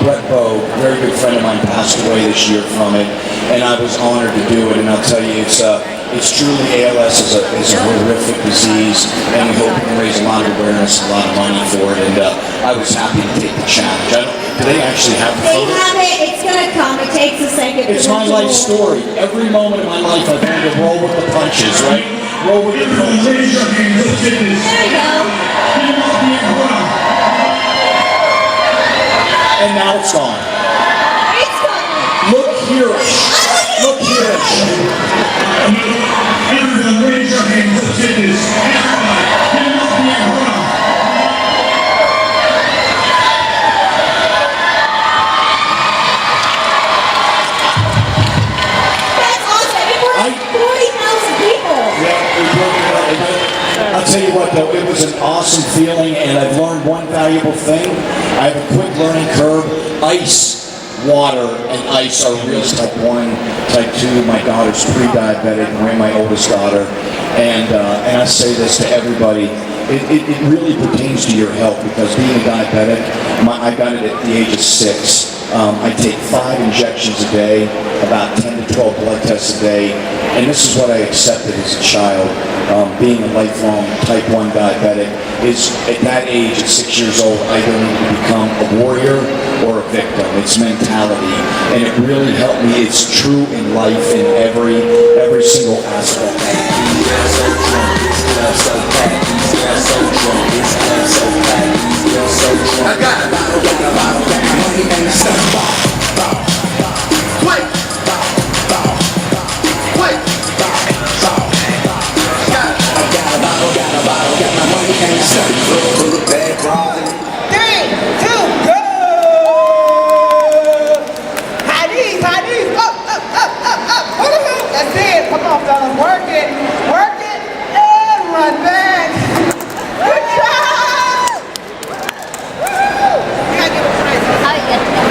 Brett Bogue, a very good friend of mine, passed away this year from it, and I was honored to do it. And I'll tell you, it's truly, ALS is a horrific disease, and we hope we can raise a lot of awareness, a lot of money for it. And I was happy to take the challenge. Do they actually have the photo? They have it. It's gonna come. It takes a second. It's my life story. Every moment of my life, I've had to roll with the punches, right? Roll with the punches. There we go. And now it's gone. It's gone. Look here-ish. Look here-ish. Everyone raise your hands, let's hit this. Everybody, get him up here, hold on. That's awesome. It was 40,000 people. Yeah, I'll tell you what though, it was an awesome feeling, and I've learned one valuable thing. I have a quick learning curve. Ice, water, and ice are real. Type 1, type 2. My daughter's pre-diabetic, Maria, my oldest daughter. And I say this to everybody, it really pertains to your health, because being a diabetic, I got it at the age of 6. I take 5 injections a day, about 10 to 12 blood tests a day, and this is what I accepted as a child. Being a lifelong type 1 diabetic is, at that age, at 6 years old, I don't need to become a warrior or a victim. It's mentality, and it really helped me. It's true in life in every single aspect. I got a bottle, money ain't stuck. Wait, wait, got a bottle, got my money ain't stuck. Pull it back, right. 3, 2, go! High knees, up. That's it. Come on, fellas, work it, and run back. Good job! You gotta give a prize. How do you get that?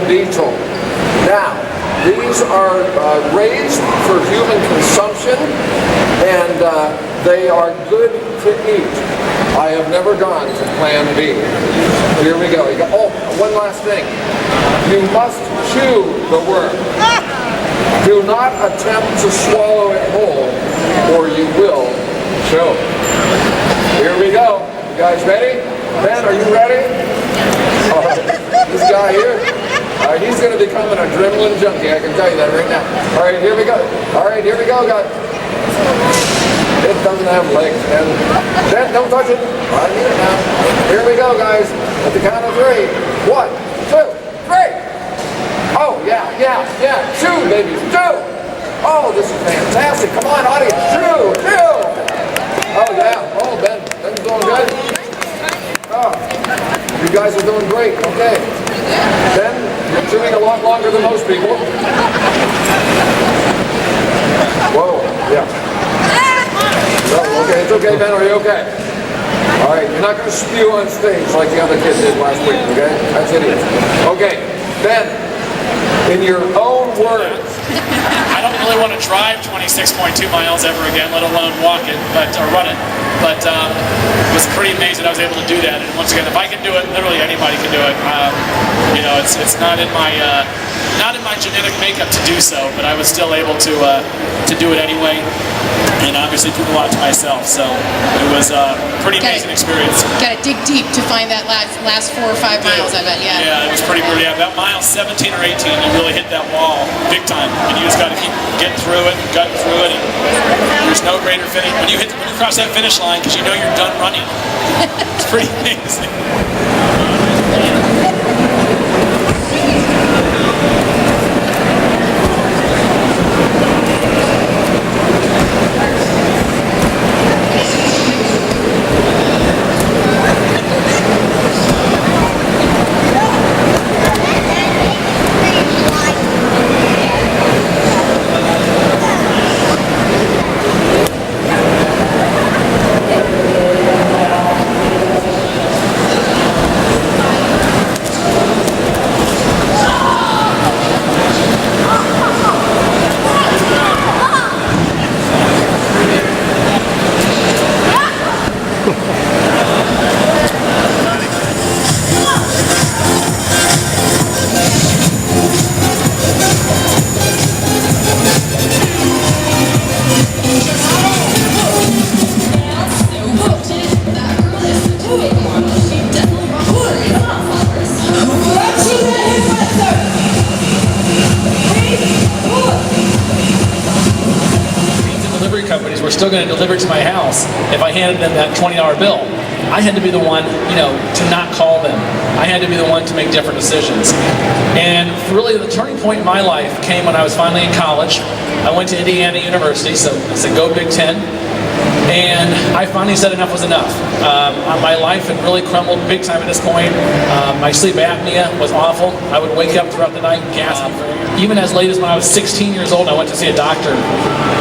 beetle. Now, these are raised for human consumption, and they are good to eat. I have never gone to Plan B. Here we go. Oh, one last thing. You must chew the worm. Do not attempt to swallow it whole, or you will choke. Here we go. You guys ready? Ben, are you ready? This guy here, he's going to become an adrenaline junkie. I can tell you that right now. All right, here we go. All right, here we go, guys. It doesn't have legs, and Ben, don't touch it. I need it now. Here we go, guys. At the count of 3. 1, 2, 3. Oh, yeah. Chew, babies, chew. Oh, this is fantastic. Come on, audience, chew. Oh, yeah. Oh, Ben's doing good. Oh, you guys are doing great. Okay. Ben, you're chewing a lot longer than most people. Whoa, yeah. No, okay, it's okay, Ben, are you okay? All right, you're not going to spew on stage like the other kid did last week, okay? That's idiot. Okay, Ben, in your own words. I don't really want to drive 26.2 miles ever again, let alone walk it, or run it. But it was pretty amazing I was able to do that. And once again, if I can do it, literally anybody can do it. You know, it's not in my genetic makeup to do so, but I was still able to do it anyway. And obviously proved a lot to myself. So it was a pretty amazing experience. Got to dig deep to find that last 4 or 5 miles, I bet, yeah. Yeah, it was pretty brutal. Yeah, about mile 17 or 18, you really hit that wall big time. And you just got to keep getting through it and gutting through it. And there's no greater finish. When you cross that finish line, because you know you're done running. It's pretty amazing. Companies were still going to deliver it to my house if I handed them that $20 bill. I had to be the one, to not call them. I had to be the one to make different decisions. And really the turning point in my life came when I was finally in college. I went to Indiana University, so I said, go Big Ten. And I finally said enough was enough. My life had really crumbled big time at this point. My sleep apnea was awful. I would wake up throughout the night gasping. Even as late as when I was 16 years old, I went to see a doctor.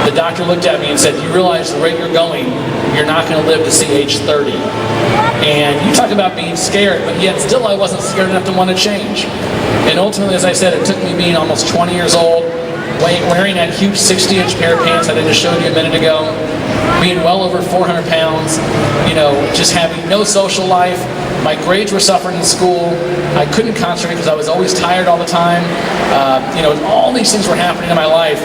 The doctor looked at me and said, you realize the rate you're going, you're not going to live to see age 30. And you talk about being scared, but yet still I wasn't scared enough to want to change. And ultimately, as I said, it took me being almost 20 years old, wearing that huge 60-inch pair of pants I just showed you a minute ago, being well over 400 pounds, just having no social life. My grades were suffering in school. I couldn't concentrate because I was always tired all the time. All these things were happening in my life.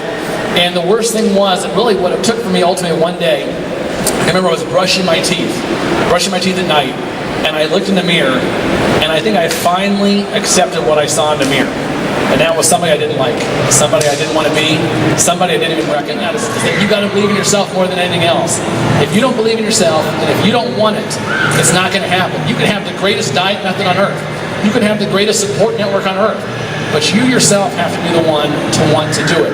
And the worst thing was, that really what it took for me ultimately one day, I remember I was brushing my teeth at night, and I looked in the mirror, and I think I finally accepted what I saw in the mirror. And that was somebody I didn't like, somebody I didn't want to be, somebody I didn't even recognize. You got to believe in yourself more than anything else. If you don't believe in yourself, and if you don't want it, it's not going to happen. You can have the greatest diet method on earth. You can have the greatest support network on earth. But you yourself have to be the one to want to do it.